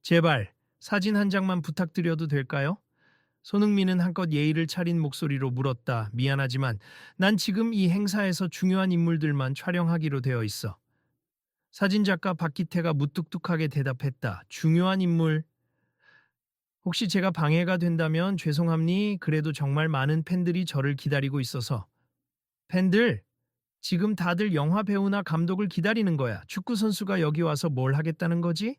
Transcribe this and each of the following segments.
제발 사진 한 장만 부탁드려도 될까요? 손흥민은 한껏 예의를 차린 목소리로 물었다. 미안하지만 난 지금 이 행사에서 중요한 인물들만 촬영하기로 되어 있어. 사진작가 박기태가 무뚝뚝하게 대답했다. 중요한 인물? 혹시 제가 방해가 된다면 죄송합니. 그래도 정말 많은 팬들이 저를 기다리고 있어서. 팬들? 지금 다들 영화 배우나 감독을 기다리는 거야. 축구 선수가 여기 와서 뭘 하겠다는 거지?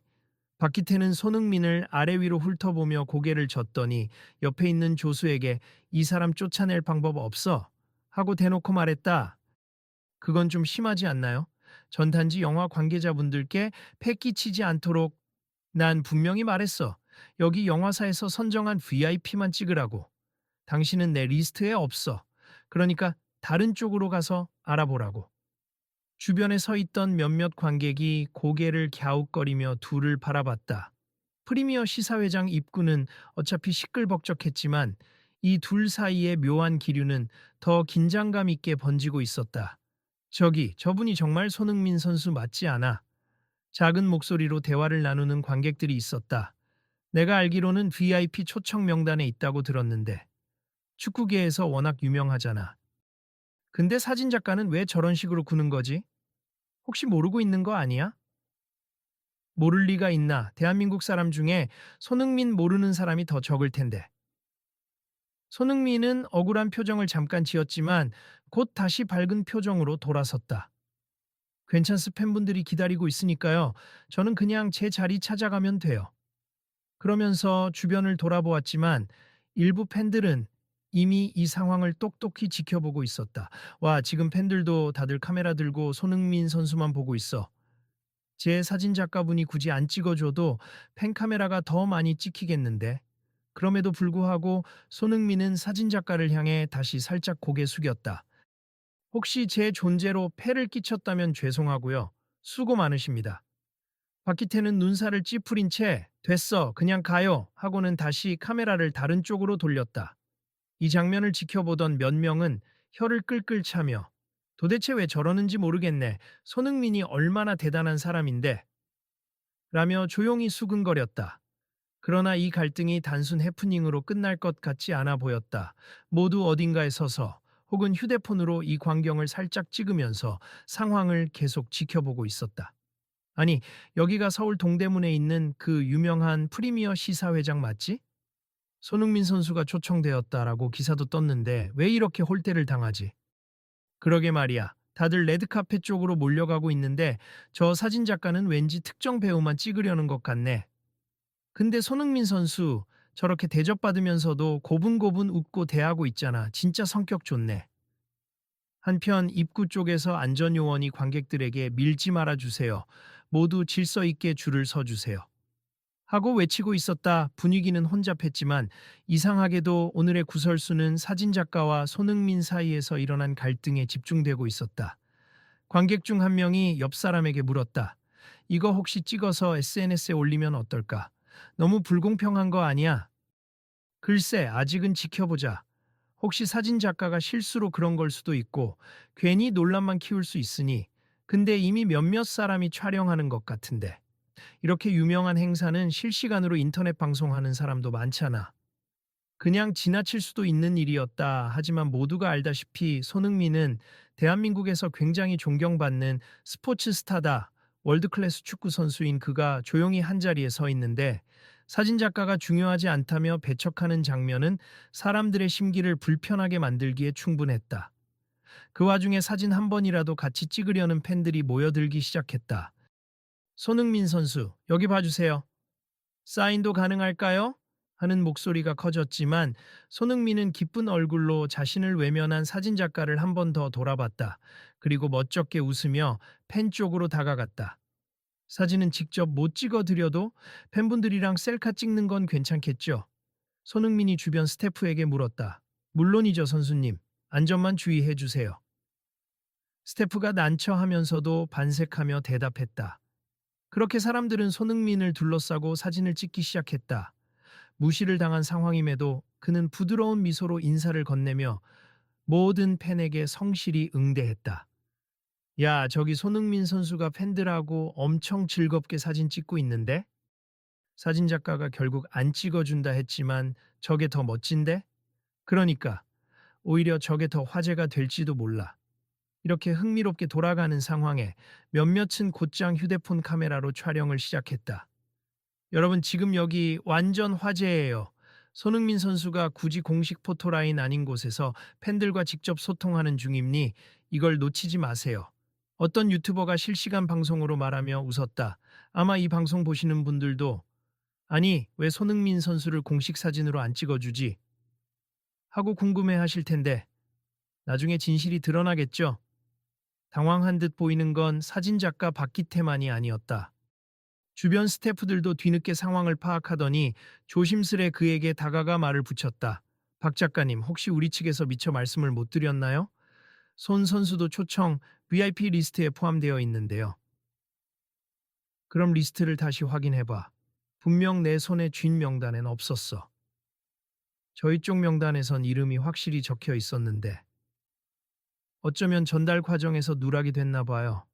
박기태는 손흥민을 아래 위로 훑어보며 고개를 젓더니 옆에 있는 조수에게 이 사람 쫓아낼 방법 없어 하고 대놓고 말했다. 그건 좀 심하지 않나요? 전단지 영화 관계자분들께 패 끼치지 않도록 난 분명히 말했어. 여기 영화사에서 선정한 VIP만 찍으라고. 당신은 내 리스트에 없어. 그러니까 다른 쪽으로 가서 알아보라고. 주변에 서 있던 몇몇 관객이 고개를 갸웃거리며 둘을 바라봤다. 프리미어 시사회장 입구는 어차피 시끌벅적했지만 이 둘 사이의 묘한 기류는 더 긴장감 있게 번지고 있었다. 저기, 저분이 정말 손흥민 선수 맞지 않아? 작은 목소리로 대화를 나누는 관객들이 있었다. 내가 알기로는 VIP 초청 명단에 있다고 들었는데 축구계에서 워낙 유명하잖아. 근데 사진작가는 왜 저런 식으로 구는 거지? 혹시 모르고 있는 거 아니야? 모를 리가 있나? 대한민국 사람 중에 손흥민 모르는 사람이 더 적을 텐데. 손흥민은 억울한 표정을 잠깐 지었지만 곧 다시 밝은 표정으로 돌아섰다. 괜찮스 팬분들이 기다리고 있으니까요. 저는 그냥 제 자리 찾아가면 돼요. 그러면서 주변을 돌아보았지만 일부 팬들은 이미 이 상황을 똑똑히 지켜보고 있었다. 와, 지금 팬들도 다들 카메라 들고 손흥민 선수만 보고 있어. 제 사진작가분이 굳이 안 찍어줘도 팬카메라가 더 많이 찍히겠는데. 그럼에도 불구하고 손흥민은 사진작가를 향해 다시 살짝 고개 숙였다. 혹시 제 존재로 폐를 끼쳤다면 죄송하고요. 수고 많으십니다. 박기태는 눈살을 찌푸린 채 됐어, 그냥 가요 하고는 다시 카메라를 다른 쪽으로 돌렸다. 이 장면을 지켜보던 몇 명은 혀를 끌끌 차며 도대체 왜 저러는지 모르겠네. 손흥민이 얼마나 대단한 사람인데 라며 조용히 수근거렸다. 그러나 이 갈등이 단순 해프닝으로 끝날 것 같지 않아 보였다. 모두 어딘가에 서서 혹은 휴대폰으로 이 광경을 살짝 찍으면서 상황을 계속 지켜보고 있었다. 아니, 여기가 서울 동대문에 있는 그 유명한 프리미어 시사회장 맞지? 손흥민 선수가 초청되었다라고 기사도 떴는데 왜 이렇게 홀대를 당하지? 그러게 말이야. 다들 레드카펫 쪽으로 몰려가고 있는데 저 사진작가는 왠지 특정 배우만 찍으려는 것 같네. 근데 손흥민 선수 저렇게 대접받으면서도 고분고분 웃고 대하고 있잖아. 진짜 성격 좋네. 한편 입구 쪽에서 안전요원이 관객들에게 밀지 말아주세요. 모두 질서 있게 줄을 서주세요. 하고 외치고 있었다. 분위기는 혼잡했지만 이상하게도 오늘의 구설수는 사진작가와 손흥민 사이에서 일어난 갈등에 집중되고 있었다. 관객 중 한 명이 옆 사람에게 물었다. 이거 혹시 찍어서 SNS에 올리면 어떨까? 너무 불공평한 거 아니야? 글쎄, 아직은 지켜보자. 혹시 사진작가가 실수로 그런 걸 수도 있고 괜히 논란만 키울 수 있으니 근데 이미 몇몇 사람이 촬영하는 것 같은데. 이렇게 유명한 행사는 실시간으로 인터넷 방송하는 사람도 많잖아. 그냥 지나칠 수도 있는 일이었다. 하지만 모두가 알다시피 손흥민은 대한민국에서 굉장히 존경받는 스포츠 스타다. 월드클래스 축구 선수인 그가 조용히 한자리에 서 있는데 사진작가가 중요하지 않다며 배척하는 장면은 사람들의 심기를 불편하게 만들기에 충분했다. 그 와중에 사진 한 번이라도 같이 찍으려는 팬들이 모여들기 시작했다. 손흥민 선수, 여기 봐주세요. 사인도 가능할까요? 하는 목소리가 커졌지만 손흥민은 기쁜 얼굴로 자신을 외면한 사진작가를 한 번 더 돌아봤다. 그리고 멋쩍게 웃으며 팬 쪽으로 다가갔다. 사진은 직접 못 찍어드려도 팬분들이랑 셀카 찍는 건 괜찮겠죠? 손흥민이 주변 스태프에게 물었다. 물론이죠, 선수님. 안전만 주의해 주세요. 스태프가 난처하면서도 반색하며 대답했다. 그렇게 사람들은 손흥민을 둘러싸고 사진을 찍기 시작했다. 무시를 당한 상황임에도 그는 부드러운 미소로 인사를 건네며 모든 팬에게 성실히 응대했다. 야, 저기 손흥민 선수가 팬들하고 엄청 즐겁게 사진 찍고 있는데? 사진작가가 결국 안 찍어준다 했지만 저게 더 멋진데? 그러니까 오히려 저게 더 화제가 될지도 몰라. 이렇게 흥미롭게 돌아가는 상황에 몇몇은 곧장 휴대폰 카메라로 촬영을 시작했다. 여러분 지금 여기 완전 화제예요. 손흥민 선수가 굳이 공식 포토라인 아닌 곳에서 팬들과 직접 소통하는 중이니 이걸 놓치지 마세요. 어떤 유튜버가 실시간 방송으로 말하며 웃었다. 아마 이 방송 보시는 분들도 아니 왜 손흥민 선수를 공식 사진으로 안 찍어주지? 하고 궁금해 하실 텐데 나중에 진실이 드러나겠죠? 당황한 듯 보이는 건 사진작가 박기태만이 아니었다. 주변 스태프들도 뒤늦게 상황을 파악하더니 조심스레 그에게 다가가 말을 붙였다. 박 작가님, 혹시 우리 측에서 미처 말씀을 못 드렸나요? 손 선수도 초청 VIP 리스트에 포함되어 있는데요. 그럼 리스트를 다시 확인해봐. 분명 내 손에 쥔 명단엔 없었어. 저희 쪽 명단에선 이름이 확실히 적혀 있었는데 어쩌면 전달 과정에서 누락이 됐나 봐요.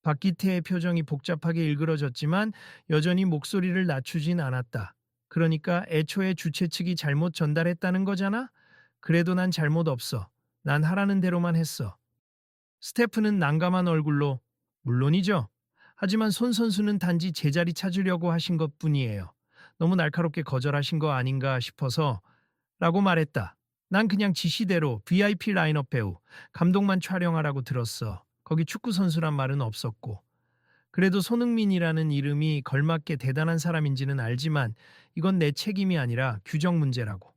박기태의 표정이 복잡하게 일그러졌지만 여전히 목소리를 낮추진 않았다. 그러니까 애초에 주최 측이 잘못 전달했다는 거잖아? 그래도 난 잘못 없어. 난 하라는 대로만 했어. 스태프는 난감한 얼굴로 물론이죠. 하지만 손 선수는 단지 제자리 찾으려고 하신 것 뿐이에요. 너무 날카롭게 거절하신 거 아닌가 싶어서 라고 말했다. 난 그냥 지시대로 VIP 라인업 배우, 감독만 촬영하라고 들었어. 거기 축구 선수란 말은 없었고. 그래도 손흥민이라는 이름이 걸맞게 대단한 사람인지는 알지만 이건 내 책임이 아니라 규정 문제라고.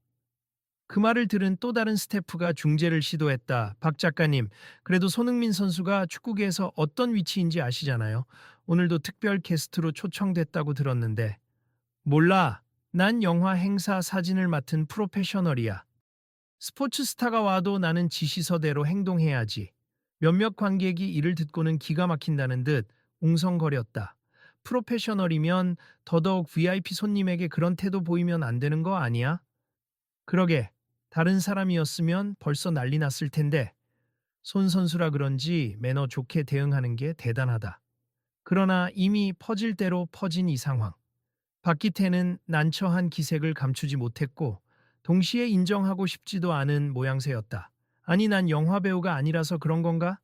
그 말을 들은 또 다른 스태프가 중재를 시도했다. 박 작가님, 그래도 손흥민 선수가 축구계에서 어떤 위치인지 아시잖아요. 오늘도 특별 게스트로 초청됐다고 들었는데. 몰라. 난 영화 행사 사진을 맡은 프로페셔널이야. 스포츠 스타가 와도 나는 지시서대로 행동해야지. 몇몇 관객이 이를 듣고는 기가 막힌다는 듯 웅성거렸다. 프로페셔널이면 더더욱 VIP 손님에게 그런 태도 보이면 안 되는 거 아니야? 그러게, 다른 사람이었으면 벌써 난리 났을 텐데 손 선수라 그런지 매너 좋게 대응하는 게 대단하다. 그러나 이미 퍼질 대로 퍼진 이 상황. 박기태는 난처한 기색을 감추지 못했고 동시에 인정하고 싶지도 않은 모양새였다. 아니 난 영화배우가 아니라서 그런 건가?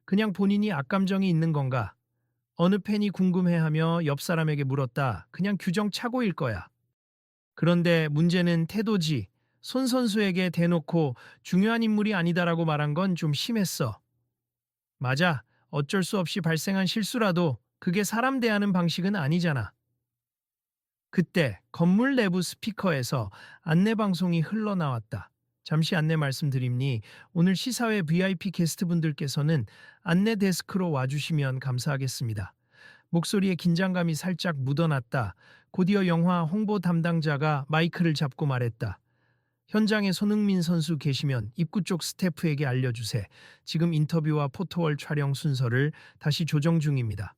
그냥 본인이 악감정이 있는 건가? 어느 팬이 궁금해하며 옆 사람에게 물었다. 그냥 규정 착오일 거야. 그런데 문제는 태도지. 손 선수에게 대놓고 중요한 인물이 아니다라고 말한 건 좀 심했어. 맞아. 어쩔 수 없이 발생한 실수라도 그게 사람 대하는 방식은 아니잖아. 그때 건물 내부 스피커에서 안내 방송이 흘러나왔다. 잠시 안내 말씀드립니 오늘 시사회 VIP 게스트분들께서는 안내 데스크로 와주시면 감사하겠습니다. 목소리에 긴장감이 살짝 묻어났다. 곧이어 영화 홍보 담당자가 마이크를 잡고 말했다. 현장에 손흥민 선수 계시면 입구 쪽 스태프에게 알려주세. 지금 인터뷰와 포토월 촬영 순서를 다시 조정 중입니다.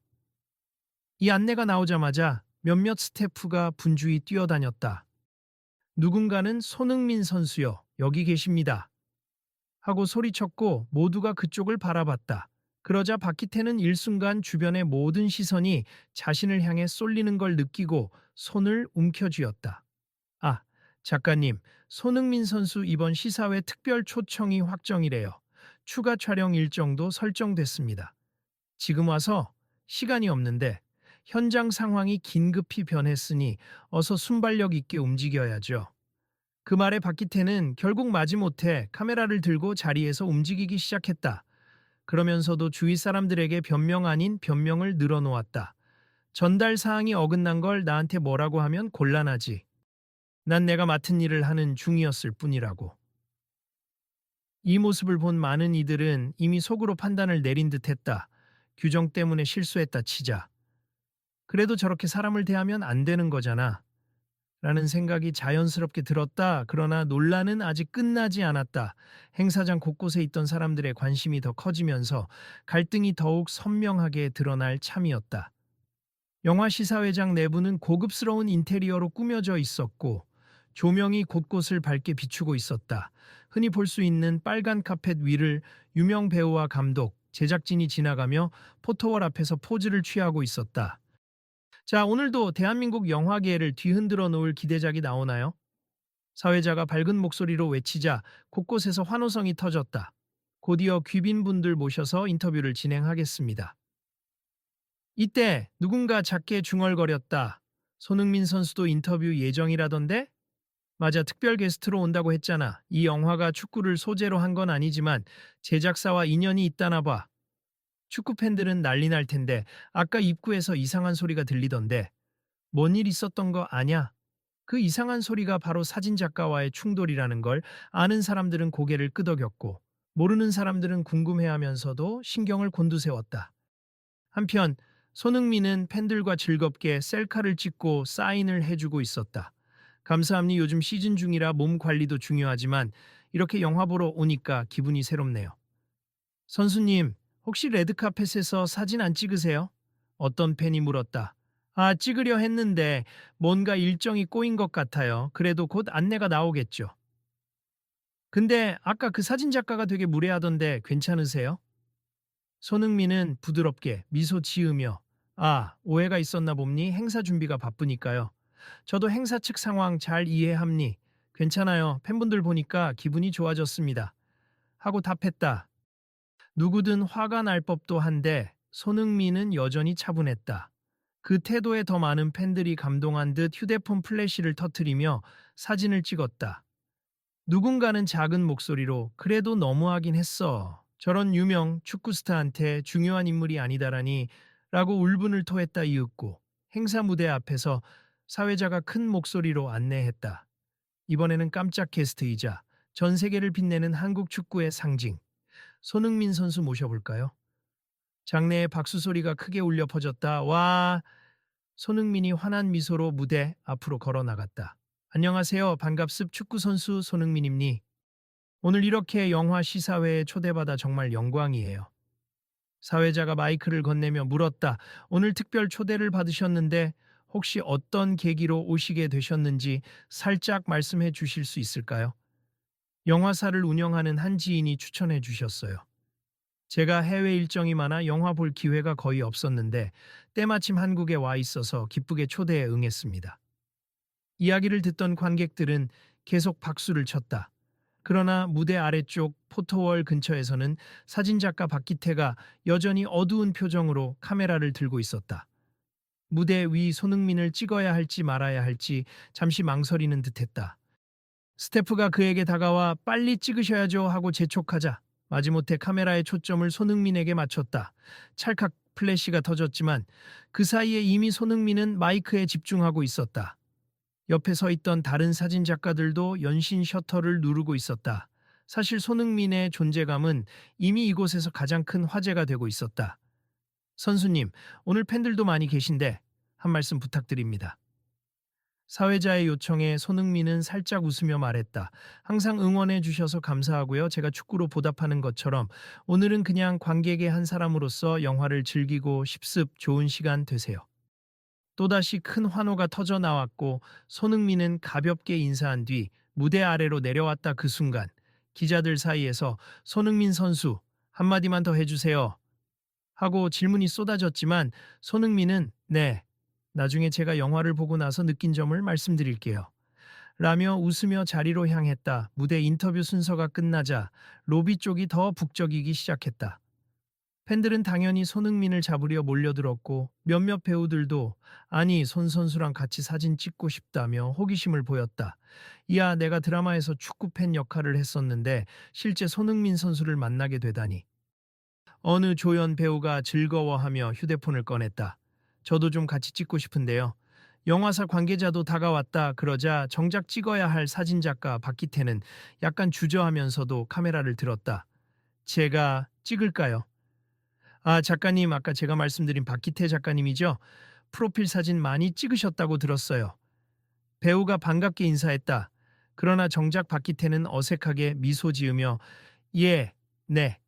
이 안내가 나오자마자 몇몇 스태프가 분주히 뛰어다녔다. 누군가는 손흥민 선수요, 여기 계십니다. 하고 소리쳤고 모두가 그쪽을 바라봤다. 그러자 박기태는 일순간 주변의 모든 시선이 자신을 향해 쏠리는 걸 느끼고 손을 움켜쥐었다. 아, 작가님, 손흥민 선수 이번 시사회 특별 초청이 확정이래요. 추가 촬영 일정도 설정됐습니다. 지금 와서 시간이 없는데 현장 상황이 긴급히 변했으니 어서 순발력 있게 움직여야죠. 그 말에 박기태는 결국 마지못해 카메라를 들고 자리에서 움직이기 시작했다. 그러면서도 주위 사람들에게 변명 아닌 변명을 늘어놓았다. 전달 사항이 어긋난 걸 나한테 뭐라고 하면 곤란하지. 난 내가 맡은 일을 하는 중이었을 뿐이라고. 이 모습을 본 많은 이들은 이미 속으로 판단을 내린 듯했다. 규정 때문에 실수했다 치자. 그래도 저렇게 사람을 대하면 안 되는 거잖아. 라는 생각이 자연스럽게 들었다. 그러나 논란은 아직 끝나지 않았다. 행사장 곳곳에 있던 사람들의 관심이 더 커지면서 갈등이 더욱 선명하게 드러날 참이었다. 영화 시사회장 내부는 고급스러운 인테리어로 꾸며져 있었고 조명이 곳곳을 밝게 비추고 있었다. 흔히 볼 수 있는 빨간 카펫 위를 유명 배우와 감독, 제작진이 지나가며 포토월 앞에서 포즈를 취하고 있었다. 자, 오늘도 대한민국 영화계를 뒤흔들어 놓을 기대작이 나오나요? 사회자가 밝은 목소리로 외치자 곳곳에서 환호성이 터졌다. 곧이어 귀빈분들 모셔서 인터뷰를 진행하겠습니다. 이때 누군가 작게 중얼거렸다. 손흥민 선수도 인터뷰 예정이라던데? 맞아, 특별 게스트로 온다고 했잖아. 이 영화가 축구를 소재로 한 건 아니지만 제작사와 인연이 있다나 봐. 축구 팬들은 난리 날 텐데 아까 입구에서 이상한 소리가 들리던데 뭔 일 있었던 거 아냐? 그 이상한 소리가 바로 사진작가와의 충돌이라는 걸 아는 사람들은 고개를 끄덕였고 모르는 사람들은 궁금해하면서도 신경을 곤두세웠다. 한편 손흥민은 팬들과 즐겁게 셀카를 찍고 사인을 해주고 있었다. 감사합니 요즘 시즌 중이라 몸 관리도 중요하지만 이렇게 영화 보러 오니까 기분이 새롭네요. 선수님, 혹시 레드카펫에서 사진 안 찍으세요? 어떤 팬이 물었다. 아, 찍으려 했는데 뭔가 일정이 꼬인 것 같아요. 그래도 곧 안내가 나오겠죠. 근데 아까 그 사진 작가가 되게 무례하던데 괜찮으세요? 손흥민은 부드럽게 미소 지으며 아, 오해가 있었나 봅니? 행사 준비가 바쁘니까요. 저도 행사 측 상황 잘 이해합니. 괜찮아요. 팬분들 보니까 기분이 좋아졌습니다. 하고 답했다. 누구든 화가 날 법도 한데 손흥민은 여전히 차분했다. 그 태도에 더 많은 팬들이 감동한 듯 휴대폰 플래시를 터트리며 사진을 찍었다. 누군가는 작은 목소리로 그래도 너무하긴 했어. 저런 유명 축구 스타한테 중요한 인물이 아니다라니 라고 울분을 토했다 이윽고 행사 무대 앞에서 사회자가 큰 목소리로 안내했다. 이번에는 깜짝 게스트이자 전 세계를 빛내는 한국 축구의 상징 손흥민 선수 모셔볼까요? 장내에 박수 소리가 크게 울려 퍼졌다. 와! 손흥민이 환한 미소로 무대 앞으로 걸어 나갔다. 안녕하세요. 반갑습 축구 선수 손흥민입니. 오늘 이렇게 영화 시사회에 초대받아 정말 영광이에요. 사회자가 마이크를 건네며 물었다. 오늘 특별 초대를 받으셨는데 혹시 어떤 계기로 오시게 되셨는지 살짝 말씀해 주실 수 있을까요? 영화사를 운영하는 한 지인이 추천해 주셨어요. 제가 해외 일정이 많아 영화 볼 기회가 거의 없었는데 때마침 한국에 와 있어서 기쁘게 초대에 응했습니다. 이야기를 듣던 관객들은 계속 박수를 쳤다. 그러나 무대 아래쪽 포토월 근처에서는 사진작가 박기태가 여전히 어두운 표정으로 카메라를 들고 있었다. 무대 위 손흥민을 찍어야 할지 말아야 할지 잠시 망설이는 듯했다. 스태프가 그에게 다가와 빨리 찍으셔야죠 하고 재촉하자 마지못해 카메라의 초점을 손흥민에게 맞췄다. 찰칵 플래시가 터졌지만 그 사이에 이미 손흥민은 마이크에 집중하고 있었다. 옆에 서 있던 다른 사진 작가들도 연신 셔터를 누르고 있었다. 사실 손흥민의 존재감은 이미 이곳에서 가장 큰 화제가 되고 있었다. 선수님, 오늘 팬들도 많이 계신데 한 말씀 부탁드립니다. 사회자의 요청에 손흥민은 살짝 웃으며 말했다. 항상 응원해 주셔서 감사하고요. 제가 축구로 보답하는 것처럼 오늘은 그냥 관객의 한 사람으로서 영화를 즐기고 싶습 좋은 시간 되세요. 또다시 큰 환호가 터져 나왔고 손흥민은 가볍게 인사한 뒤 무대 아래로 내려왔다. 그 순간 기자들 사이에서 손흥민 선수 한마디만 더 해주세요 하고 질문이 쏟아졌지만 손흥민은 네, 나중에 제가 영화를 보고 나서 느낀 점을 말씀드릴게요. 라며 웃으며 자리로 향했다. 무대 인터뷰 순서가 끝나자 로비 쪽이 더 북적이기 시작했다. 팬들은 당연히 손흥민을 잡으려 몰려들었고 몇몇 배우들도 아니 손 선수랑 같이 사진 찍고 싶다며 호기심을 보였다. 이야 내가 드라마에서 축구팬 역할을 했었는데 실제 손흥민 선수를 만나게 되다니. 어느 조연 배우가 즐거워하며 휴대폰을 꺼냈다. 저도 좀 같이 찍고 싶은데요. 영화사 관계자도 다가왔다. 그러자 정작 찍어야 할 사진작가 박기태는 약간 주저하면서도 카메라를 들었다. 제가 찍을까요? 아, 작가님, 아까 제가 말씀드린 박기태 작가님이죠? 프로필 사진 많이 찍으셨다고 들었어요. 배우가 반갑게 인사했다. 그러나 정작 박기태는 어색하게 미소 지으며 예, 네,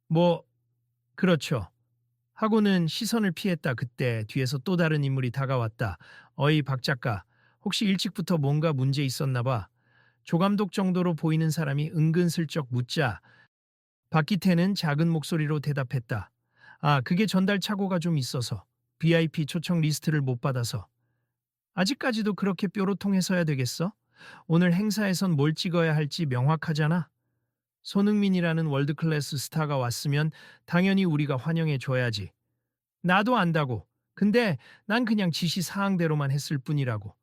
뭐, 그렇죠. 하고는 시선을 피했다. 그때 뒤에서 또 다른 인물이 다가왔다. 어이, 박 작가. 혹시 일찍부터 뭔가 문제 있었나 봐. 조감독 정도로 보이는 사람이 은근슬쩍 묻자 박기태는 작은 목소리로 대답했다. 아, 그게 전달 착오가 좀 있어서. VIP 초청 리스트를 못 받아서. 아직까지도 그렇게 뾰로통해서야 되겠어? 오늘 행사에선 뭘 찍어야 할지 명확하잖아. 손흥민이라는 월드클래스 스타가 왔으면 당연히 우리가 환영해 줘야지. 나도 안다고. 근데 난 그냥 지시 사항대로만 했을 뿐이라고.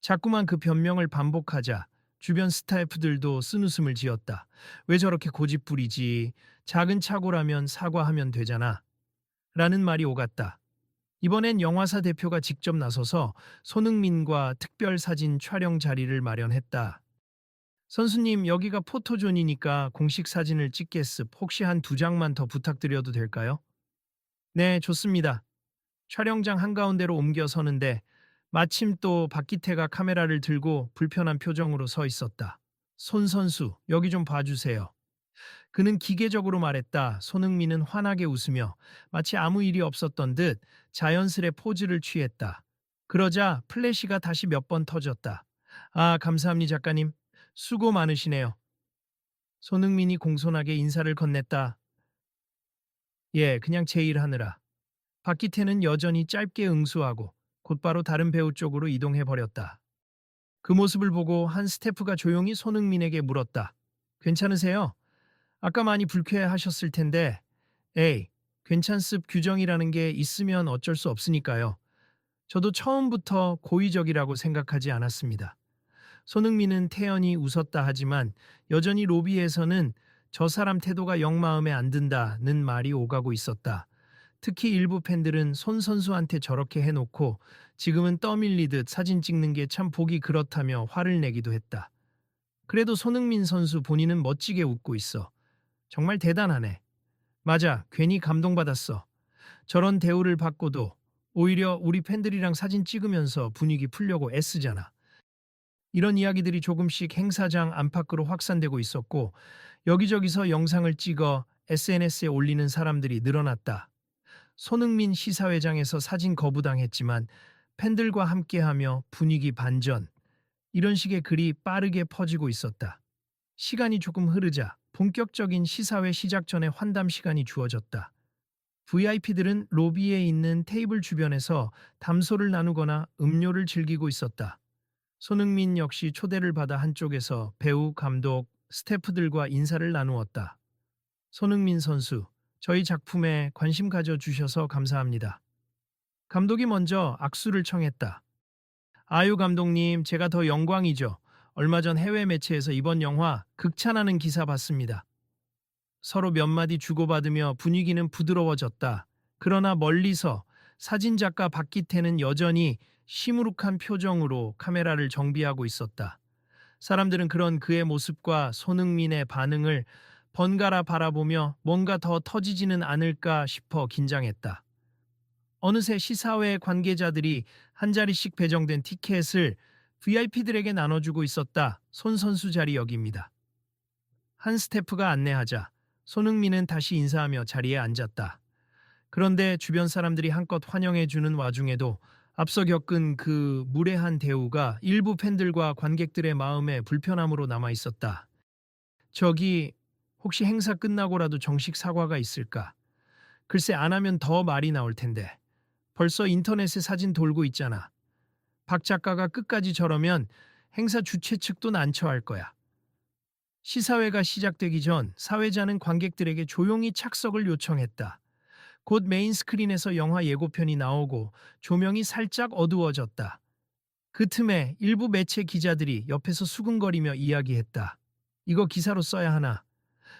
자꾸만 그 변명을 반복하자 주변 스타프들도 쓴웃음을 지었다. 왜 저렇게 고집부리지? 작은 착오라면 사과하면 되잖아. 라는 말이 오갔다. 이번엔 영화사 대표가 직접 나서서 손흥민과 특별 사진 촬영 자리를 마련했다. 선수님, 여기가 포토존이니까 공식 사진을 찍겠습. 혹시 한 두 장만 더 부탁드려도 될까요? 네, 좋습니다. 촬영장 한가운데로 옮겨 서는데 마침 또 박기태가 카메라를 들고 불편한 표정으로 서 있었다. 손 선수, 여기 좀 봐주세요. 그는 기계적으로 말했다. 손흥민은 환하게 웃으며 마치 아무 일이 없었던 듯 자연스레 포즈를 취했다. 그러자 플래시가 다시 몇 번 터졌다. 아, 감사합니다, 작가님. 수고 많으시네요. 손흥민이 공손하게 인사를 건넸다. 예, 그냥 제 일 하느라. 박기태는 여전히 짧게 응수하고 곧바로 다른 배우 쪽으로 이동해 버렸다. 그 모습을 보고 한 스태프가 조용히 손흥민에게 물었다. 괜찮으세요? 아까 많이 불쾌하셨을 텐데. 에이, 괜찮습. 규정이라는 게 있으면 어쩔 수 없으니까요. 저도 처음부터 고의적이라고 생각하지 않았습니다. 손흥민은 태연히 웃었다 하지만 여전히 로비에서는 저 사람 태도가 영 마음에 안 든다는 말이 오가고 있었다. 특히 일부 팬들은 손 선수한테 저렇게 해놓고 지금은 떠밀리듯 사진 찍는 게 참 보기 그렇다며 화를 내기도 했다. 그래도 손흥민 선수 본인은 멋지게 웃고 있어. 정말 대단하네. 맞아, 괜히 감동받았어. 저런 대우를 받고도 오히려 우리 팬들이랑 사진 찍으면서 분위기 풀려고 애쓰잖아. 이런 이야기들이 조금씩 행사장 안팎으로 확산되고 있었고 여기저기서 영상을 찍어 SNS에 올리는 사람들이 늘어났다. 손흥민 시사회장에서 사진 거부당했지만 팬들과 함께하며 분위기 반전. 이런 식의 글이 빠르게 퍼지고 있었다. 시간이 조금 흐르자 본격적인 시사회 시작 전에 환담 시간이 주어졌다. VIP들은 로비에 있는 테이블 주변에서 담소를 나누거나 음료를 즐기고 있었다. 손흥민 역시 초대를 받아 한쪽에서 배우, 감독, 스태프들과 인사를 나누었다. 손흥민 선수, 저희 작품에 관심 가져주셔서 감사합니다. 감독이 먼저 악수를 청했다. 아유 감독님, 제가 더 영광이죠. 얼마 전 해외 매체에서 이번 영화 극찬하는 기사 봤습니다. 서로 몇 마디 주고받으며 분위기는 부드러워졌다. 그러나 멀리서 사진작가 박기태는 여전히 시무룩한 표정으로 카메라를 정비하고 있었다. 사람들은 그런 그의 모습과 손흥민의 반응을 번갈아 바라보며 뭔가 더 터지지는 않을까 싶어 긴장했다. 어느새 시사회 관계자들이 한 자리씩 배정된 티켓을 VIP들에게 나눠주고 있었다. 손 선수 자리 여기입니다. 한 스태프가 안내하자 손흥민은 다시 인사하며 자리에 앉았다. 그런데 주변 사람들이 한껏 환영해주는 와중에도 앞서 겪은 그 무례한 대우가 일부 팬들과 관객들의 마음에 불편함으로 남아 있었다. 저기, 혹시 행사 끝나고라도 정식 사과가 있을까? 글쎄 안 하면 더 말이 나올 텐데. 벌써 인터넷에 사진 돌고 있잖아. 박 작가가 끝까지 저러면 행사 주최 측도 난처할 거야. 시사회가 시작되기 전 사회자는 관객들에게 조용히 착석을 요청했다. 곧 메인 스크린에서 영화 예고편이 나오고 조명이 살짝 어두워졌다. 그 틈에 일부 매체 기자들이 옆에서 수근거리며 이야기했다. 이거 기사로 써야 하나?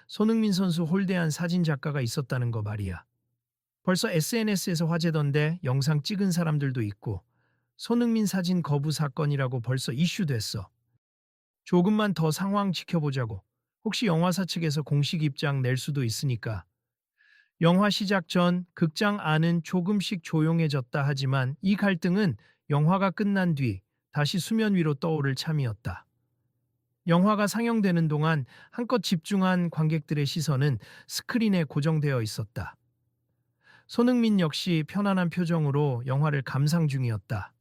손흥민 선수 홀대한 사진 작가가 있었다는 거 말이야. 벌써 SNS에서 화제던데 영상 찍은 사람들도 있고 손흥민 사진 거부 사건이라고 벌써 이슈됐어. 조금만 더 상황 지켜보자고. 혹시 영화사 측에서 공식 입장 낼 수도 있으니까. 영화 시작 전 극장 안은 조금씩 조용해졌다 하지만 이 갈등은 영화가 끝난 뒤 다시 수면 위로 떠오를 참이었다. 영화가 상영되는 동안 한껏 집중한 관객들의 시선은 스크린에 고정되어 있었다. 손흥민 역시 편안한 표정으로 영화를 감상 중이었다.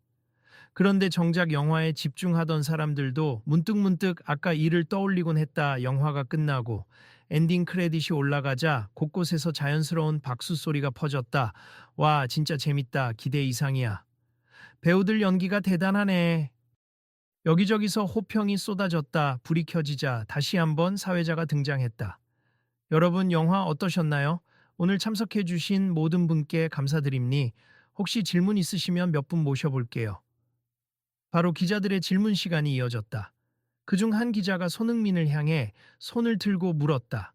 그런데 정작 영화에 집중하던 사람들도 문득문득 아까 일을 떠올리곤 했다. 영화가 끝나고 엔딩 크레딧이 올라가자 곳곳에서 자연스러운 박수 소리가 퍼졌다. 와, 진짜 재밌다. 기대 이상이야. 배우들 연기가 대단하네. 여기저기서 호평이 쏟아졌다. 불이 켜지자 다시 한번 사회자가 등장했다. 여러분, 영화 어떠셨나요? 오늘 참석해주신 모든 분께 감사드립니. 혹시 질문 있으시면 몇 분 모셔볼게요. 바로 기자들의 질문 시간이 이어졌다. 그중 한 기자가 손흥민을 향해 손을 들고 물었다.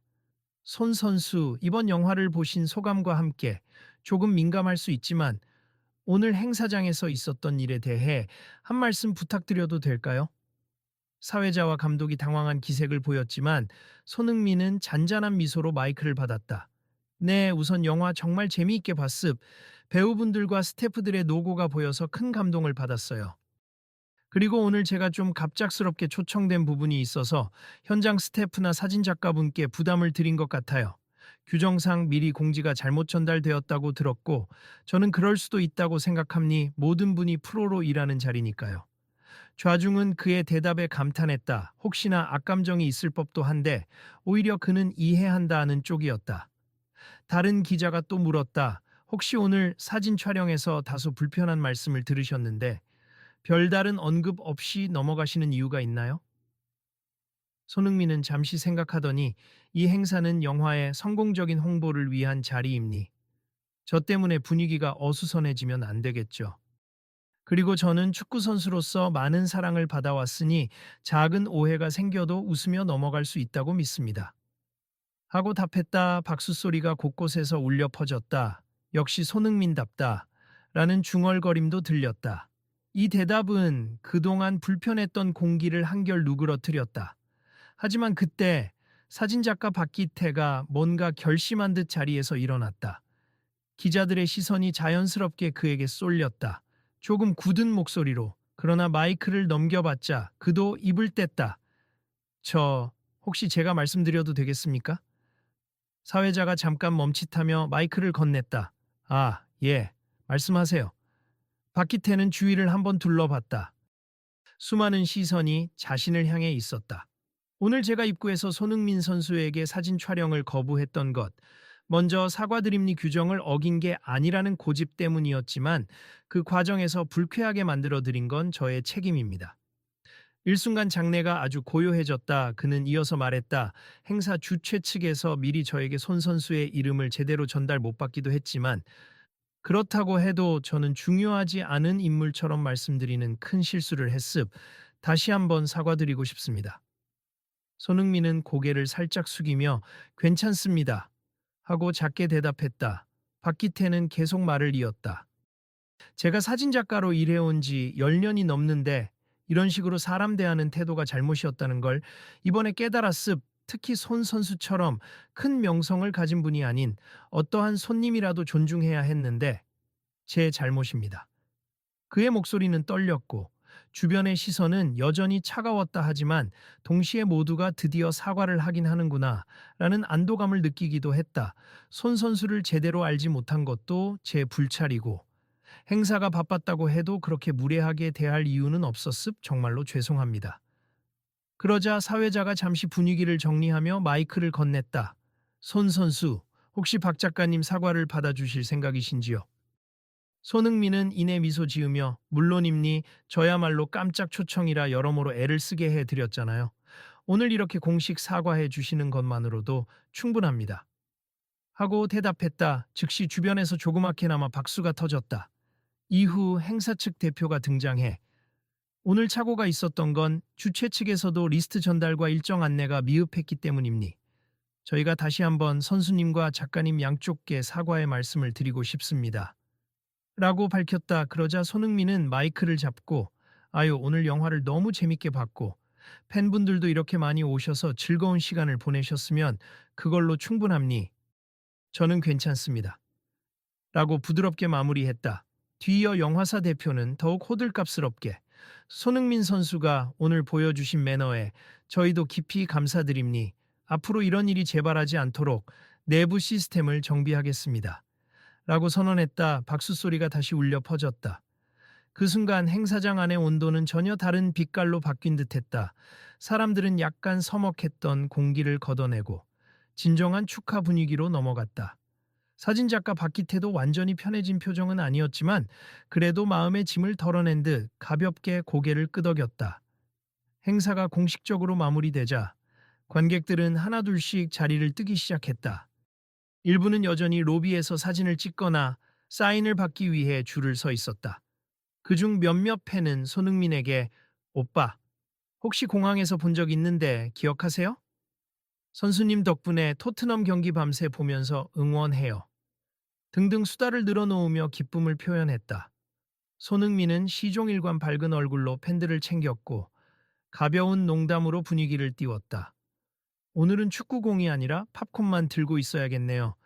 손 선수, 이번 영화를 보신 소감과 함께 조금 민감할 수 있지만 오늘 행사장에서 있었던 일에 대해 한 말씀 부탁드려도 될까요? 사회자와 감독이 당황한 기색을 보였지만 손흥민은 잔잔한 미소로 마이크를 받았다. 네, 우선 영화 정말 재미있게 봤습. 배우분들과 스태프들의 노고가 보여서 큰 감동을 받았어요. 그리고 오늘 제가 좀 갑작스럽게 초청된 부분이 있어서 현장 스태프나 사진작가분께 부담을 드린 것 같아요. 규정상 미리 공지가 잘못 전달되었다고 들었고 저는 그럴 수도 있다고 생각합니. 모든 분이 프로로 일하는 자리니까요. 좌중은 그의 대답에 감탄했다. 혹시나 악감정이 있을 법도 한데 오히려 그는 이해한다 하는 쪽이었다. 다른 기자가 또 물었다. 혹시 오늘 사진 촬영에서 다소 불편한 말씀을 들으셨는데 별다른 언급 없이 넘어가시는 이유가 있나요? 손흥민은 잠시 생각하더니 이 행사는 영화의 성공적인 홍보를 위한 자리입니. 저 때문에 분위기가 어수선해지면 안 되겠죠. 그리고 저는 축구 선수로서 많은 사랑을 받아왔으니 작은 오해가 생겨도 웃으며 넘어갈 수 있다고 믿습니다. 하고 답했다. 박수 소리가 곳곳에서 울려 퍼졌다. 역시 손흥민답다. 라는 중얼거림도 들렸다. 이 대답은 그동안 불편했던 공기를 한결 누그러뜨렸다. 하지만 그때 사진작가 박기태가 뭔가 결심한 듯 자리에서 일어났다. 기자들의 시선이 자연스럽게 그에게 쏠렸다. 조금 굳은 목소리로. 그러나 마이크를 넘겨봤자 그도 입을 뗐다. 혹시 제가 말씀드려도 되겠습니까? 사회자가 잠깐 멈칫하며 마이크를 건넸다. 아, 예, 말씀하세요. 박기태는 주위를 한번 둘러봤다. 수많은 시선이 자신을 향해 있었다. 오늘 제가 입구에서 손흥민 선수에게 사진 촬영을 거부했던 것, 먼저 사과드립니 규정을 어긴 게 아니라는 고집 때문이었지만 그 과정에서 불쾌하게 만들어드린 건 저의 책임입니다. 일순간 장내가 아주 고요해졌다. 그는 이어서 말했다. 행사 주최 측에서 미리 저에게 손 선수의 이름을 제대로 전달 못 받기도 했지만 그렇다고 해도 저는 중요하지 않은 인물처럼 말씀드리는 큰 실수를 했습. 다시 한번 사과드리고 싶습니다. 손흥민은 고개를 살짝 숙이며 괜찮습니다. 하고 작게 대답했다. 박기태는 계속 말을 이었다. 제가 사진작가로 일해온 지 10년이 넘는데 이런 식으로 사람 대하는 태도가 잘못이었다는 걸 이번에 깨달았습. 특히 손 선수처럼 큰 명성을 가진 분이 아닌 어떠한 손님이라도 존중해야 했는데 제 잘못입니다. 그의 목소리는 떨렸고 주변의 시선은 여전히 차가웠다 하지만 동시에 모두가 드디어 사과를 하긴 하는구나 라는 안도감을 느끼기도 했다. 손 선수를 제대로 알지 못한 것도 제 불찰이고 행사가 바빴다고 해도 그렇게 무례하게 대할 이유는 없었습. 정말로 죄송합니다. 그러자 사회자가 잠시 분위기를 정리하며 마이크를 건넸다. 손 선수, 혹시 박 작가님 사과를 받아주실 생각이신지요? 손흥민은 이내 미소 지으며 물론입니. 저야말로 깜짝 초청이라 여러모로 애를 쓰게 해드렸잖아요. 오늘 이렇게 공식 사과해 주시는 것만으로도 충분합니다. 하고 대답했다. 즉시 주변에서 조그맣게나마 박수가 터졌다. 이후 행사 측 대표가 등장해 오늘 착오가 있었던 건 주최 측에서도 리스트 전달과 일정 안내가 미흡했기 때문입니. 저희가 다시 한번 선수님과 작가님 양쪽께 사과의 말씀을 드리고 싶습니다. 라고 밝혔다. 그러자 손흥민은 마이크를 잡고 아유, 오늘 영화를 너무 재밌게 봤고 팬분들도 이렇게 많이 오셔서 즐거운 시간을 보내셨으면 그걸로 충분합니. 저는 괜찮습니다. 라고 부드럽게 마무리했다. 뒤이어 영화사 대표는 더욱 호들갑스럽게 손흥민 선수가 오늘 보여주신 매너에 저희도 깊이 감사드립니. 앞으로 이런 일이 재발하지 않도록 내부 시스템을 정비하겠습니다. 라고 선언했다. 박수 소리가 다시 울려 퍼졌다. 그 순간 행사장 안의 온도는 전혀 다른 빛깔로 바뀐 듯했다. 사람들은 약간 서먹했던 공기를 걷어내고 진정한 축하 분위기로 넘어갔다. 사진작가 박기태도 완전히 편해진 표정은 아니었지만 그래도 마음의 짐을 덜어낸 듯 가볍게 고개를 끄덕였다. 행사가 공식적으로 마무리되자 관객들은 하나둘씩 자리를 뜨기 시작했다. 일부는 여전히 로비에서 사진을 찍거나 사인을 받기 위해 줄을 서 있었다. 그중 몇몇 팬은 손흥민에게 오빠, 혹시 공항에서 본 적 있는데 기억하세요? 선수님 덕분에 토트넘 경기 밤새 보면서 응원해요. 등등 수다를 늘어놓으며 기쁨을 표현했다. 손흥민은 시종일관 밝은 얼굴로 팬들을 챙겼고 가벼운 농담으로 분위기를 띄웠다. 오늘은 축구공이 아니라 팝콘만 들고 있어야겠네요.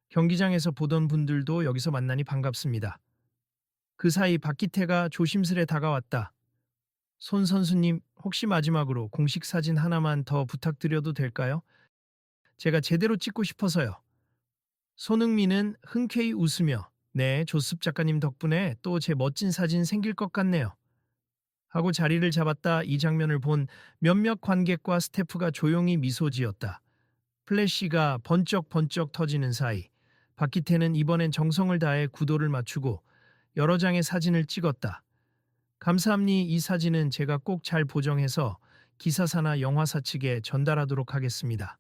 경기장에서 보던 분들도 여기서 만나니 반갑습니다. 그 사이 박기태가 조심스레 다가왔다. 손 선수님, 혹시 마지막으로 공식 사진 하나만 더 부탁드려도 될까요? 제가 제대로 찍고 싶어서요. 손흥민은 흔쾌히 웃으며 네, 조습 작가님 덕분에 또 제 멋진 사진 생길 것 같네요. 하고 자리를 잡았다. 이 장면을 본 몇몇 관객과 스태프가 조용히 미소 지었다. 플래시가 번쩍번쩍 터지는 사이 박기태는 이번엔 정성을 다해 구도를 맞추고 여러 장의 사진을 찍었다. 감사합니 이 사진은 제가 꼭 잘 보정해서 기사사나 영화사 측에 전달하도록 하겠습니다.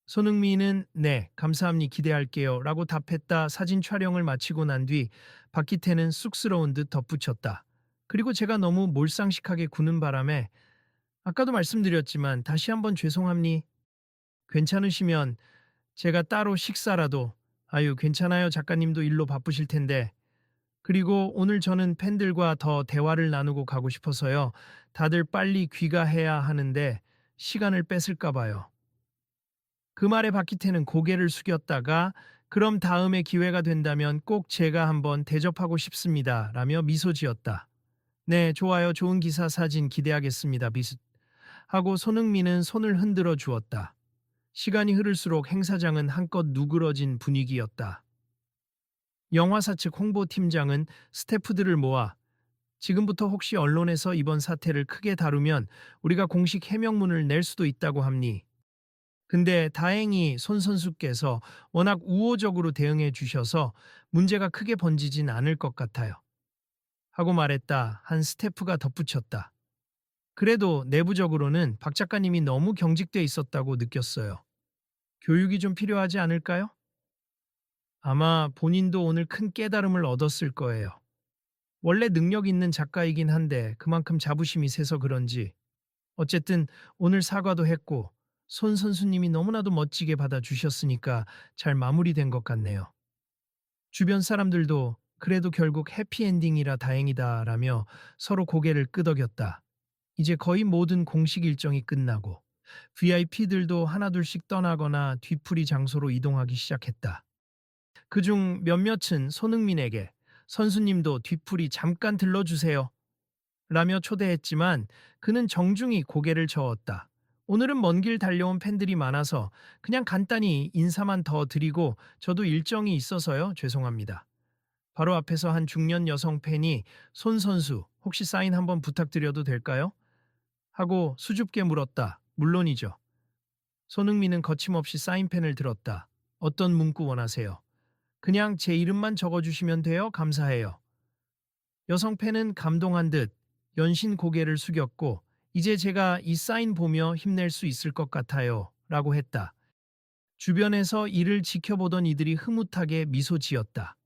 손흥민은 네, 감사합니 기대할게요 라고 답했다. 사진 촬영을 마치고 난 뒤 박기태는 쑥스러운 듯 덧붙였다. 그리고 제가 너무 몰상식하게 구는 바람에 아까도 말씀드렸지만 다시 한번 죄송합니. 괜찮으시면 제가 따로 식사라도 아유 괜찮아요 작가님도 일로 바쁘실 텐데 그리고 오늘 저는 팬들과 더 대화를 나누고 가고 싶어서요. 다들 빨리 귀가해야 하는데 시간을 뺏을까 봐요. 그 말에 박기태는 고개를 숙였다가 그럼 다음에 기회가 된다면 꼭 제가 한번 대접하고 싶습니다. 라며 미소 지었다. 네, 좋아요. 좋은 기사 사진 기대하겠습니다. 비슷. 하고 손흥민은 손을 흔들어 주었다. 시간이 흐를수록 행사장은 한껏 누그러진 분위기였다. 영화사 측 홍보팀장은 스태프들을 모아 지금부터 혹시 언론에서 이번 사태를 크게 다루면 우리가 공식 해명문을 낼 수도 있다고 합니. 근데 다행히 손 선수께서 워낙 우호적으로 대응해 주셔서 문제가 크게 번지진 않을 것 같아요. 하고 말했다. 한 스태프가 덧붙였다. 그래도 내부적으로는 박 작가님이 너무 경직돼 있었다고 느꼈어요. 교육이 좀 필요하지 않을까요? 아마 본인도 오늘 큰 깨달음을 얻었을 거예요. 원래 능력 있는 작가이긴 한데 그만큼 자부심이 세서 그런지 어쨌든 오늘 사과도 했고 손 선수님이 너무나도 멋지게 받아주셨으니까 잘 마무리된 것 같네요. 주변 사람들도 그래도 결국 해피엔딩이라 다행이다라며 서로 고개를 끄덕였다. 이제 거의 모든 공식 일정이 끝나고 VIP들도 하나둘씩 떠나거나 뒤풀이 장소로 이동하기 시작했다. 그중 몇몇은 손흥민에게 선수님도 뒤풀이 잠깐 들러주세요. 라며 초대했지만 그는 정중히 고개를 저었다. 오늘은 먼 길 달려온 팬들이 많아서 그냥 간단히 인사만 더 드리고 저도 일정이 있어서요. 죄송합니다. 바로 앞에서 한 중년 여성 팬이 손 선수 혹시 사인 한번 부탁드려도 될까요? 하고 수줍게 물었다. 물론이죠. 손흥민은 거침없이 사인펜을 들었다. 어떤 문구 원하세요? 그냥 제 이름만 적어주시면 돼요. 감사해요. 여성 팬은 감동한 듯 연신 고개를 숙였고 이제 제가 이 사인 보며 힘낼 수 있을 것 같아요. 라고 했다. 주변에서 이를 지켜보던 이들이 흐뭇하게 미소 지었다.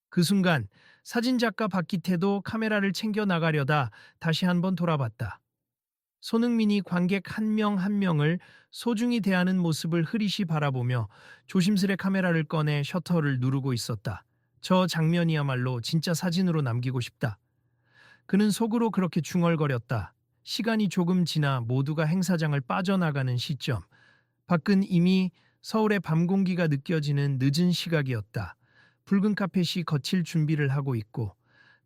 그 순간 사진작가 박기태도 카메라를 챙겨 나가려다 다시 한번 돌아봤다. 손흥민이 관객 한 명 한 명을 소중히 대하는 모습을 흐릿이 바라보며 조심스레 카메라를 꺼내 셔터를 누르고 있었다. 저 장면이야말로 진짜 사진으로 남기고 싶다. 그는 속으로 그렇게 중얼거렸다. 시간이 조금 지나 모두가 행사장을 빠져나가는 시점. 밖은 이미 서울의 밤 공기가 느껴지는 늦은 시각이었다. 붉은 카펫이 거칠 준비를 하고 있고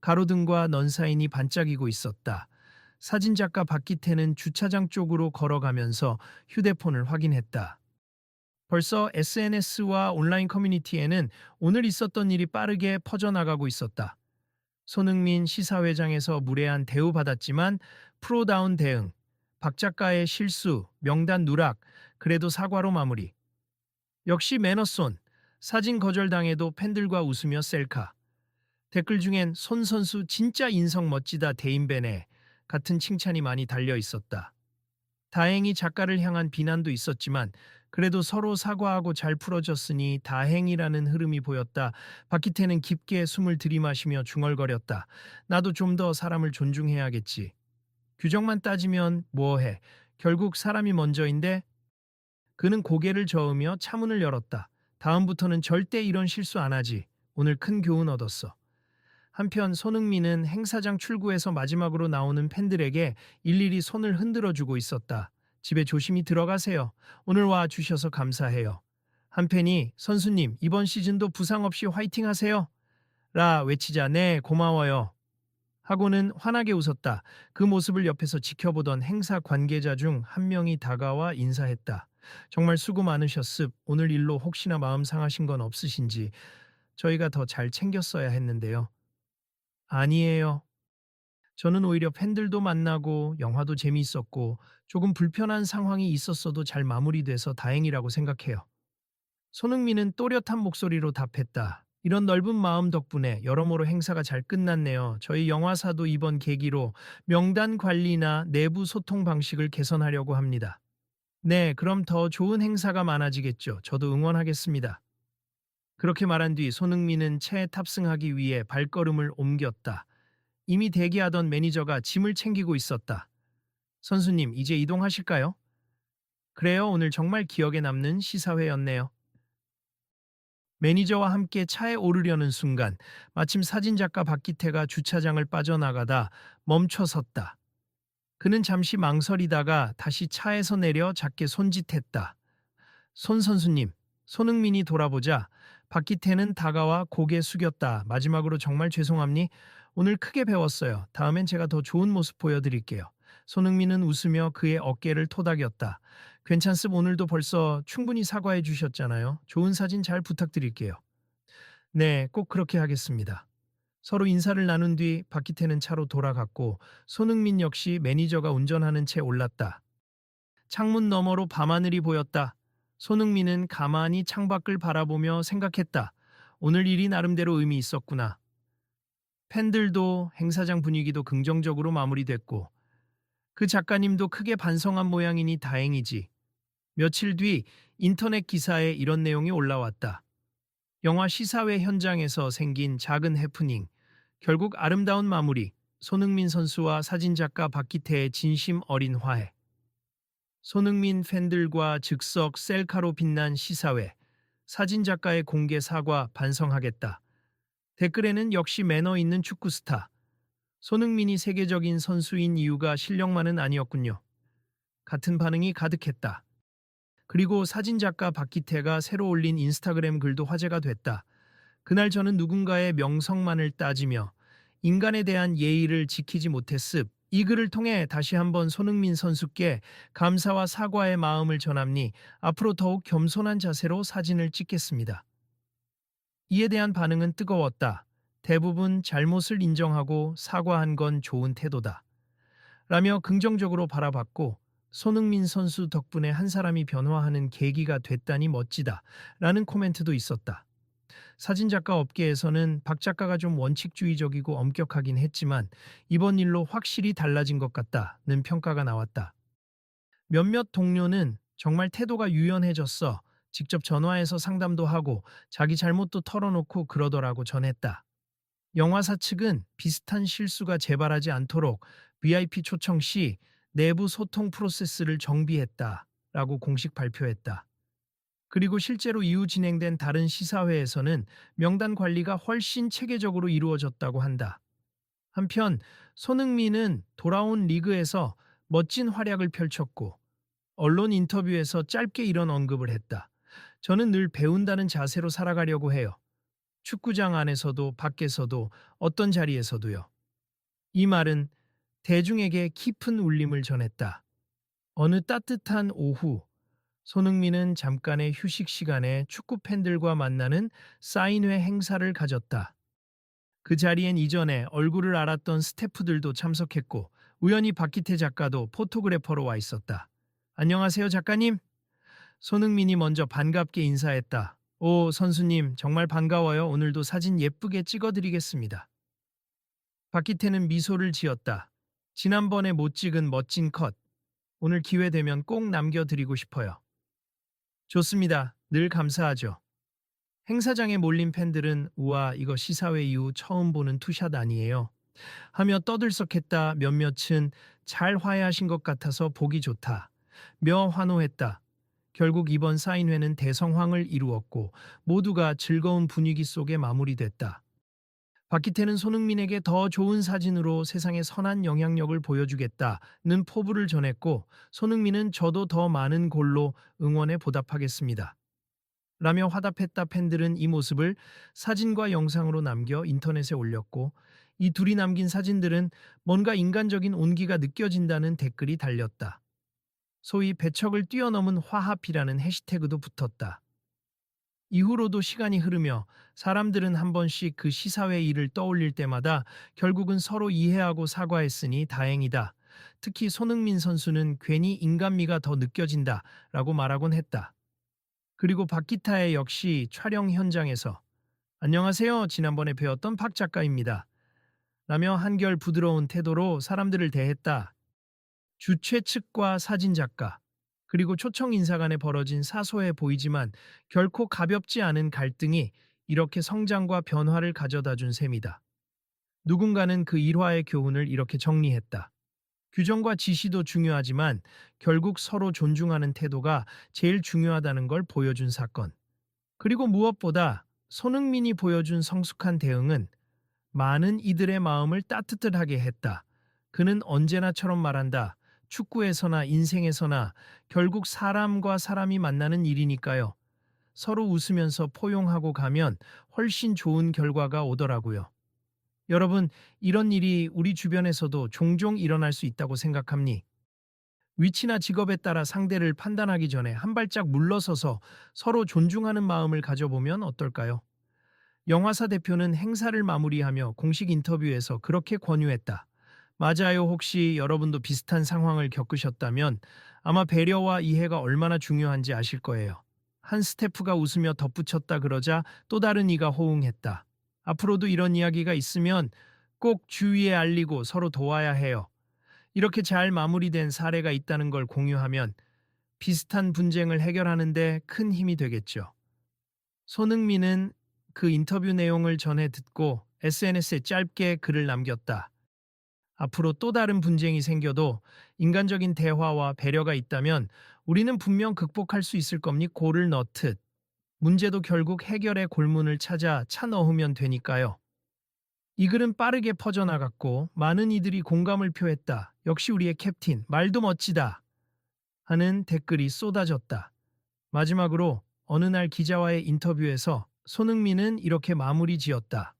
가로등과 넌사인이 반짝이고 있었다. 사진작가 박기태는 주차장 쪽으로 걸어가면서 휴대폰을 확인했다. 벌써 SNS와 온라인 커뮤니티에는 오늘 있었던 일이 빠르게 퍼져나가고 있었다. 손흥민 시사회장에서 무례한 대우받았지만 프로다운 대응, 박 작가의 실수, 명단 누락, 그래도 사과로 마무리. 역시 매너손. 사진 거절당해도 팬들과 웃으며 셀카. 댓글 중엔 손 선수 진짜 인성 멋지다 대인배네 같은 칭찬이 많이 달려 있었다. 다행히 작가를 향한 비난도 있었지만 그래도 서로 사과하고 잘 풀어졌으니 다행이라는 흐름이 보였다. 박기태는 깊게 숨을 들이마시며 중얼거렸다. 나도 좀 더 사람을 존중해야겠지. 규정만 따지면 뭐해. 결국 사람이 먼저인데. 그는 고개를 저으며 차문을 열었다. 다음부터는 절대 이런 실수 안 하지. 오늘 큰 교훈 얻었어. 한편 손흥민은 행사장 출구에서 마지막으로 나오는 팬들에게 일일이 손을 흔들어주고 있었다. 집에 조심히 들어가세요. 오늘 와 주셔서 감사해요. 한 팬이 선수님 이번 시즌도 부상 없이 화이팅 하세요. 라 외치자 네 고마워요. 하고는 환하게 웃었다. 그 모습을 옆에서 지켜보던 행사 관계자 중 한 명이 다가와 인사했다. 정말 수고 많으셨습. 오늘 일로 혹시나 마음 상하신 건 없으신지 저희가 더 잘 챙겼어야 했는데요. 아니에요. 저는 오히려 팬들도 만나고 영화도 재미있었고 조금 불편한 상황이 있었어도 잘 마무리돼서 다행이라고 생각해요. 손흥민은 또렷한 목소리로 답했다. 이런 넓은 마음 덕분에 여러모로 행사가 잘 끝났네요. 저희 영화사도 이번 계기로 명단 관리나 내부 소통 방식을 개선하려고 합니다. 네, 그럼 더 좋은 행사가 많아지겠죠. 저도 응원하겠습니다. 그렇게 말한 뒤 손흥민은 차에 탑승하기 위해 발걸음을 옮겼다. 이미 대기하던 매니저가 짐을 챙기고 있었다. 선수님, 이제 이동하실까요? 그래요, 오늘 정말 기억에 남는 시사회였네요. 매니저와 함께 차에 오르려는 순간 마침 사진작가 박기태가 주차장을 빠져나가다 멈춰 섰다. 그는 잠시 망설이다가 다시 차에서 내려 작게 손짓했다. 손 선수님, 손흥민이 돌아보자 박기태는 다가와 고개 숙였다. 마지막으로 정말 죄송합니? 오늘 크게 배웠어요. 다음엔 제가 더 좋은 모습 보여드릴게요. 손흥민은 웃으며 그의 어깨를 토닥였다. 괜찮습 오늘도 벌써 충분히 사과해 주셨잖아요. 좋은 사진 잘 부탁드릴게요. 네, 꼭 그렇게 하겠습니다. 서로 인사를 나눈 뒤 박기태는 차로 돌아갔고 손흥민 역시 매니저가 운전하는 채 올랐다. 창문 너머로 밤하늘이 보였다. 손흥민은 가만히 창밖을 바라보며 생각했다. 오늘 일이 나름대로 의미 있었구나. 팬들도 행사장 분위기도 긍정적으로 마무리됐고 그 작가님도 크게 반성한 모양이니 다행이지. 며칠 뒤 인터넷 기사에 이런 내용이 올라왔다. 영화 시사회 현장에서 생긴 작은 해프닝. 결국 아름다운 마무리. 손흥민 선수와 사진작가 박기태의 진심 어린 화해. 손흥민 팬들과 즉석 셀카로 빛난 시사회. 사진작가의 공개 사과 반성하겠다. 댓글에는 역시 매너 있는 축구 스타. 손흥민이 세계적인 선수인 이유가 실력만은 아니었군요. 같은 반응이 가득했다. 그리고 사진작가 박기태가 새로 올린 인스타그램 글도 화제가 됐다. 그날 저는 누군가의 명성만을 따지며 인간에 대한 예의를 지키지 못했습. 이 글을 통해 다시 한번 손흥민 선수께 감사와 사과의 마음을 전함니 앞으로 더욱 겸손한 자세로 사진을 찍겠습니다. 이에 대한 반응은 뜨거웠다. 대부분 잘못을 인정하고 사과한 건 좋은 태도다. 라며 긍정적으로 바라봤고 손흥민 선수 덕분에 한 사람이 변화하는 계기가 됐다니 멋지다. 라는 코멘트도 있었다. 사진작가 업계에서는 박 작가가 좀 원칙주의적이고 엄격하긴 했지만 이번 일로 확실히 달라진 것 같다는 평가가 나왔다. 몇몇 동료는 정말 태도가 유연해졌어. 직접 전화해서 상담도 하고 자기 잘못도 털어놓고 그러더라고 전했다. 영화사 측은 비슷한 실수가 재발하지 않도록 VIP 초청 시 내부 소통 프로세스를 정비했다라고 공식 발표했다. 그리고 실제로 이후 진행된 다른 시사회에서는 명단 관리가 훨씬 체계적으로 이루어졌다고 한다. 한편 손흥민은 돌아온 리그에서 멋진 활약을 펼쳤고 언론 인터뷰에서 짧게 이런 언급을 했다. 저는 늘 배운다는 자세로 살아가려고 해요. 축구장 안에서도 밖에서도 어떤 자리에서도요. 이 말은 대중에게 깊은 울림을 전했다. 어느 따뜻한 오후, 손흥민은 잠깐의 휴식 시간에 축구 팬들과 만나는 사인회 행사를 가졌다. 그 자리엔 이전에 얼굴을 알았던 스태프들도 참석했고 우연히 박기태 작가도 포토그래퍼로 와 있었다. 안녕하세요 작가님. 손흥민이 먼저 반갑게 인사했다. 오, 선수님, 정말 반가워요. 오늘도 사진 예쁘게 찍어드리겠습니다. 박기태는 미소를 지었다. 지난번에 못 찍은 멋진 컷. 오늘 기회 되면 꼭 남겨드리고 싶어요. 좋습니다. 늘 감사하죠. 행사장에 몰린 팬들은 우와, 이거 시사회 이후 처음 보는 투샷 아니에요 하며 떠들썩했다. 몇몇은 잘 화해하신 것 같아서 보기 좋다 며 환호했다. 결국 이번 사인회는 대성황을 이루었고 모두가 즐거운 분위기 속에 마무리됐다. 박기태는 손흥민에게 더 좋은 사진으로 세상에 선한 영향력을 보여주겠다는 포부를 전했고, 손흥민은 저도 더 많은 골로 응원에 보답하겠습니다 라며 화답했다. 팬들은 이 모습을 사진과 영상으로 남겨 인터넷에 올렸고, 이 둘이 남긴 사진들은 뭔가 인간적인 온기가 느껴진다는 댓글이 달렸다. 소위 배척을 뛰어넘은 화합이라는 해시태그도 붙었다. 이후로도 시간이 흐르며 사람들은 한 번씩 그 시사회 일을 떠올릴 때마다 결국은 서로 이해하고 사과했으니 다행이다. 특히 손흥민 선수는 괜히 인간미가 더 느껴진다 라고 말하곤 했다. 그리고 박기타의 역시 촬영 현장에서 안녕하세요. 지난번에 배웠던 박 작가입니다 라며 한결 부드러운 태도로 사람들을 대했다. 주최 측과 사진 작가, 그리고 초청 인사 간에 벌어진 사소해 보이지만 결코 가볍지 않은 갈등이 이렇게 성장과 변화를 가져다 준 셈이다. 누군가는 그 일화의 교훈을 이렇게 정리했다. 규정과 지시도 중요하지만 결국 서로 존중하는 태도가 제일 중요하다는 걸 보여준 사건. 그리고 무엇보다 손흥민이 보여준 성숙한 대응은 많은 이들의 마음을 따뜻하게 했다. 그는 언제나처럼 말한다. 축구에서나 인생에서나 결국 사람과 사람이 만나는 일이니까요. 서로 웃으면서 포용하고 가면 훨씬 좋은 결과가 오더라고요. 여러분, 이런 일이 우리 주변에서도 종종 일어날 수 있다고 생각합니? 위치나 직업에 따라 상대를 판단하기 전에 한 발짝 물러서서 서로 존중하는 마음을 가져보면 어떨까요? 영화사 대표는 행사를 마무리하며 공식 인터뷰에서 그렇게 권유했다. 맞아요. 혹시 여러분도 비슷한 상황을 겪으셨다면 아마 배려와 이해가 얼마나 중요한지 아실 거예요. 한 스태프가 웃으며 덧붙였다 그러자 또 다른 이가 호응했다. 앞으로도 이런 이야기가 있으면 꼭 주위에 알리고 서로 도와야 해요. 이렇게 잘 마무리된 사례가 있다는 걸 공유하면 비슷한 분쟁을 해결하는데 큰 힘이 되겠죠. 손흥민은 그 인터뷰 내용을 전해 듣고 SNS에 짧게 글을 남겼다. 앞으로 또 다른 분쟁이 생겨도 인간적인 대화와 배려가 있다면 우리는 분명 극복할 수 있을 겁니 골을 넣듯. 문제도 결국 해결의 골문을 찾아 차 넣으면 되니까요. 이 글은 빠르게 퍼져나갔고 많은 이들이 공감을 표했다. 역시 우리의 캡틴, 말도 멋지다 하는 댓글이 쏟아졌다. 마지막으로 어느 날 기자와의 인터뷰에서 손흥민은 이렇게 마무리 지었다.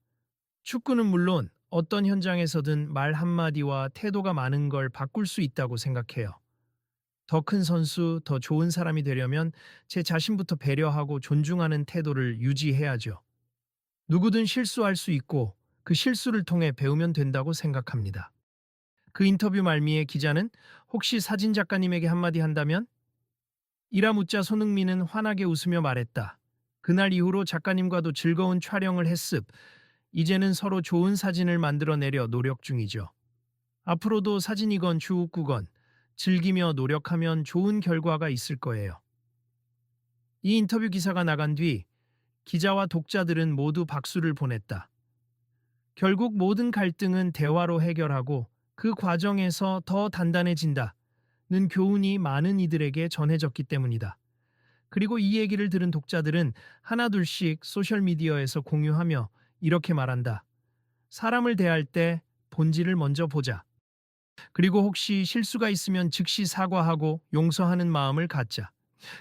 축구는 물론 어떤 현장에서든 말 한마디와 태도가 많은 걸 바꿀 수 있다고 생각해요. 더 큰 선수, 더 좋은 사람이 되려면 제 자신부터 배려하고 존중하는 태도를 유지해야죠. 누구든 실수할 수 있고 그 실수를 통해 배우면 된다고 생각합니다. 그 인터뷰 말미에 기자는 혹시 사진 작가님에게 한마디 한다면? 이라 묻자 손흥민은 환하게 웃으며 말했다. 그날 이후로 작가님과도 즐거운 촬영을 했습. 이제는 서로 좋은 사진을 만들어내려 노력 중이죠. 앞으로도 사진이건 축구건 즐기며 노력하면 좋은 결과가 있을 거예요. 이 인터뷰 기사가 나간 뒤 기자와 독자들은 모두 박수를 보냈다. 결국 모든 갈등은 대화로 해결하고 그 과정에서 더 단단해진다는 교훈이 많은 이들에게 전해졌기 때문이다. 그리고 이 얘기를 들은 독자들은 하나둘씩 소셜미디어에서 공유하며 이렇게 말한다. 사람을 대할 때 본질을 먼저 보자. 그리고 혹시 실수가 있으면 즉시 사과하고 용서하는 마음을 갖자.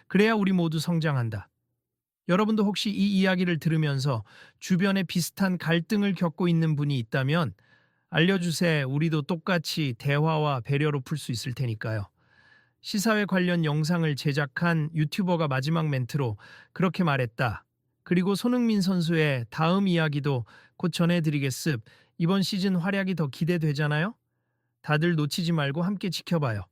그래야 우리 모두 성장한다. 여러분도 혹시 이 이야기를 들으면서 주변에 비슷한 갈등을 겪고 있는 분이 있다면 알려주세요. 우리도 똑같이 대화와 배려로 풀 수 있을 테니까요. 시사회 관련 영상을 제작한 유튜버가 마지막 멘트로 그렇게 말했다. 그리고 손흥민 선수의 다음 이야기도 곧 전해드리겠습. 이번 시즌 활약이 더 기대되잖아요? 다들 놓치지 말고 함께 지켜봐요.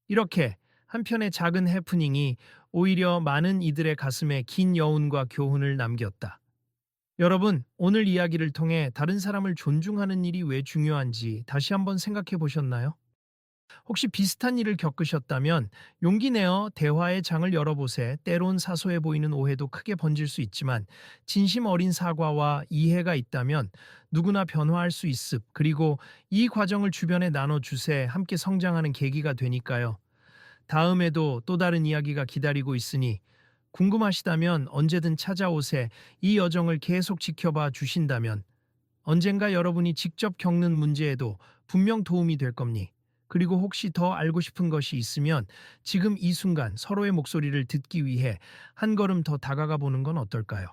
이렇게 한편의 작은 해프닝이 오히려 많은 이들의 가슴에 긴 여운과 교훈을 남겼다. 여러분, 오늘 이야기를 통해 다른 사람을 존중하는 일이 왜 중요한지 다시 한번 생각해 보셨나요? 혹시 비슷한 일을 겪으셨다면 용기 내어 대화의 장을 열어보세. 때론 사소해 보이는 오해도 크게 번질 수 있지만 진심 어린 사과와 이해가 있다면 누구나 변화할 수 있습. 그리고 이 과정을 주변에 나눠주세. 함께 성장하는 계기가 되니까요. 다음에도 또 다른 이야기가 기다리고 있으니 궁금하시다면 언제든 찾아오세. 이 여정을 계속 지켜봐 주신다면 언젠가 여러분이 직접 겪는 문제에도 분명 도움이 될 겁니. 그리고 혹시 더 알고 싶은 것이 있으면 지금 이 순간 서로의 목소리를 듣기 위해 한 걸음 더 다가가 보는 건 어떨까요?